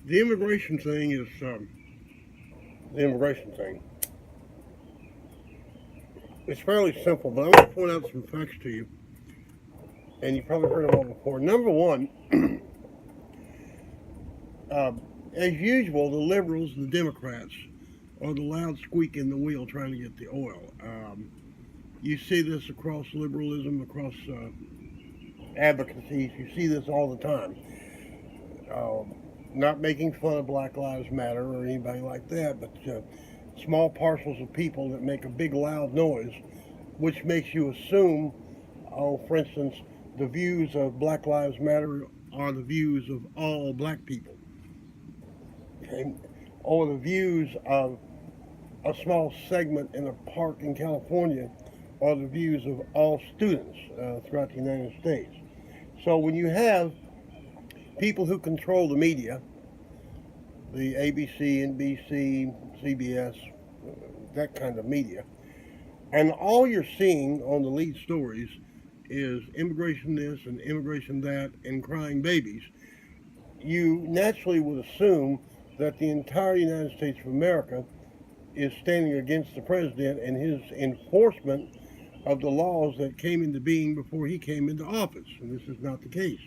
The immigration thing is the immigration thing. It's fairly simple, but I'm going to point out some facts to you, and you probably heard them all before. Number one, uh, as usual, the liberals and the Democrats are the loud squeak in the wheel trying to get the oil. You see this across liberalism, across advocacies. You see this all the time. Uh, Not making fun of Black Lives Matter or anybody like that, but small parcels of people that make a big loud noise, which makes you assume, oh, for instance, the views of Black Lives Matter are the views of all black people, okay? Or the views of a small segment in a park in California are the views of all students throughout the United States. So when you have people who control the media, the ABC, NBC, CBS, that kind of media, and all you're seeing on the lead stories is immigration this and immigration that and crying babies, you naturally would assume that the entire United States of America is standing against the president and his enforcement of the laws that came into being before he came into office. And this is not the case.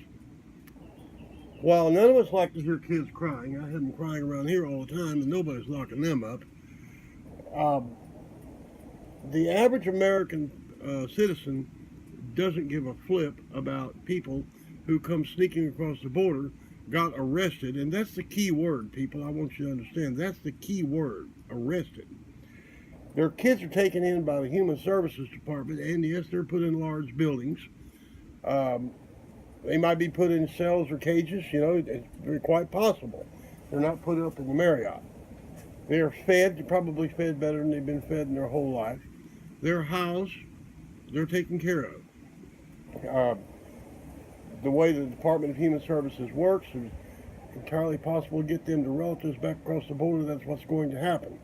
While none of us like to hear kids crying, I have them crying around here all the time and nobody's locking them up. Um, the average American citizen doesn't give a flip about people who come sneaking across the border, got arrested, and that's the key word, people. I want you to understand. That's the key word, arrested. Their kids are taken in by the Human Services Department, and yes, they're put in large buildings. Um, they might be put in cells or cages, it's quite possible. They're not put up in the Marriott. They're fed, they're probably fed better than they've been fed in their whole life. They're housed, they're taken care of. Uh, the way the Department of Human Services works is entirely possible to get them to relatives back across the border. That's what's going to happen.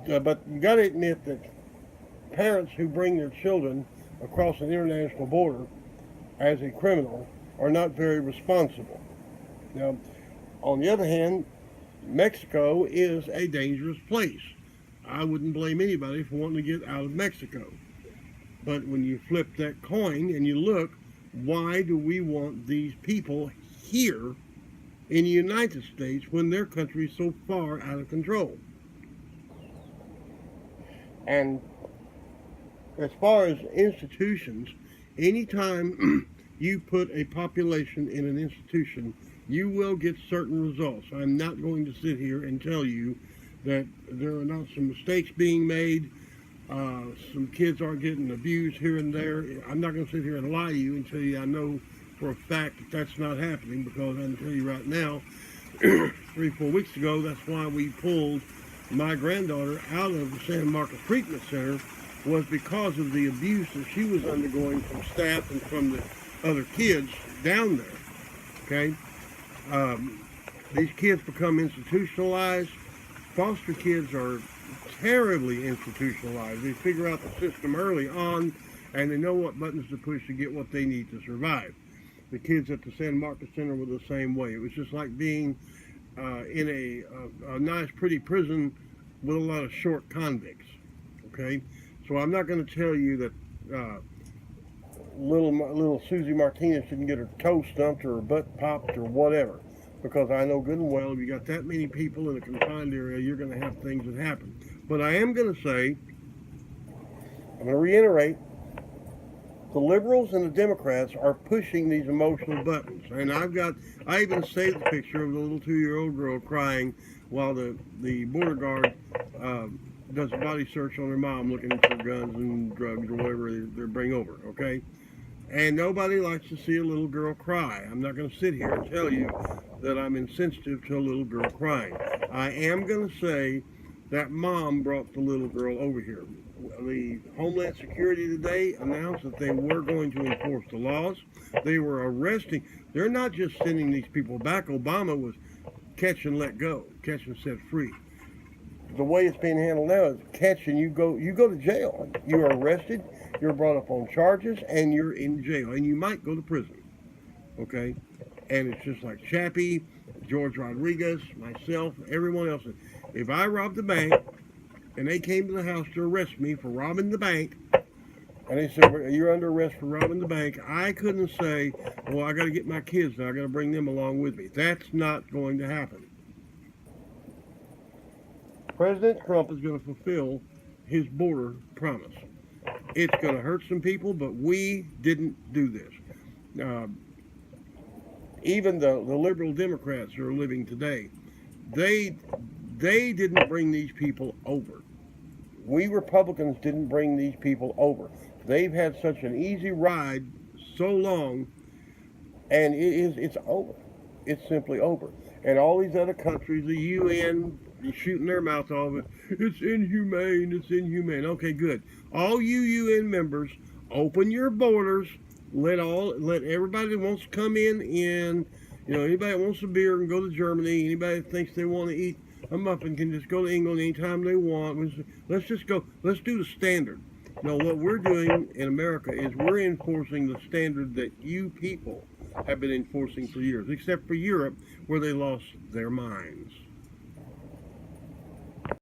But you got to admit that parents who bring their children across an international border as a criminal are not very responsible. Now, on the other hand, Mexico is a dangerous place. I wouldn't blame anybody for wanting to get out of Mexico. But when you flip that coin and you look, why do we want these people here in the United States when their country is so far out of control? And as far as institutions, anytime you put a population in an institution, you will get certain results. I'm not going to sit here and tell you that there are not some mistakes being made. Some kids are getting abused here and there. I'm not going to sit here and lie to you and tell you I know for a fact that that's not happening, because I can tell you right now, 3-4 weeks ago, that's why we pulled my granddaughter out of the San Marcos Treatment Center, was because of the abuse that she was undergoing from staff and from the other kids down there. Okay? These kids become institutionalized. Foster kids are terribly institutionalized. They figure out the system early on, and they know what buttons to push to get what they need to survive. The kids at the San Marcos Center were the same way. It was just like being in a nice, pretty prison with a lot of short convicts. Okay? So I'm not going to tell you that little Susie Martinez didn't get her toe stumped or her butt popped or whatever, because I know good and well if you got that many people in a confined area, you're going to have things that happen. But I am going to say, I'm going to reiterate, the liberals and the Democrats are pushing these emotional buttons. And I even saved the picture of the little 2-year-old girl crying while the border guard does a body search on her mom looking for guns and drugs or whatever they bring over, okay? And nobody likes to see a little girl cry. I'm not going to sit here and tell you that I'm insensitive to a little girl crying. I am going to say that mom brought the little girl over here. The Homeland Security today announced that they were going to enforce the laws. They were arresting. They're not just sending these people back. Obama was catch and let go, catch and set free. The way it's being handled now is catch and you go to jail. You're arrested, you're brought up on charges, and you're in jail, and you might go to prison. Okay? And it's just like Chappie, George Rodriguez, myself, everyone else. If I robbed the bank and they came to the house to arrest me for robbing the bank, and they said, "Well, you're under arrest for robbing the bank," I couldn't say, "Well, I got to get my kids now. I got to bring them along with me." That's not going to happen. President Trump is going to fulfill his border promise. It's going to hurt some people, but we didn't do this. Even the liberal Democrats who are living today, they didn't bring these people over. We Republicans didn't bring these people over. They've had such an easy ride so long, and it's over. It's simply over. And all these other countries, the UN, shooting their mouth off it. It's inhumane. It's inhumane. Okay, good. All you UN members, open your borders. Let everybody that wants to come in. You know, anybody that wants a beer can go to Germany. Anybody that thinks they want to eat a muffin can just go to England anytime they want. Let's just go. Let's do the standard. No, what we're doing in America is we're enforcing the standard that you people have been enforcing for years, except for Europe, where they lost their minds.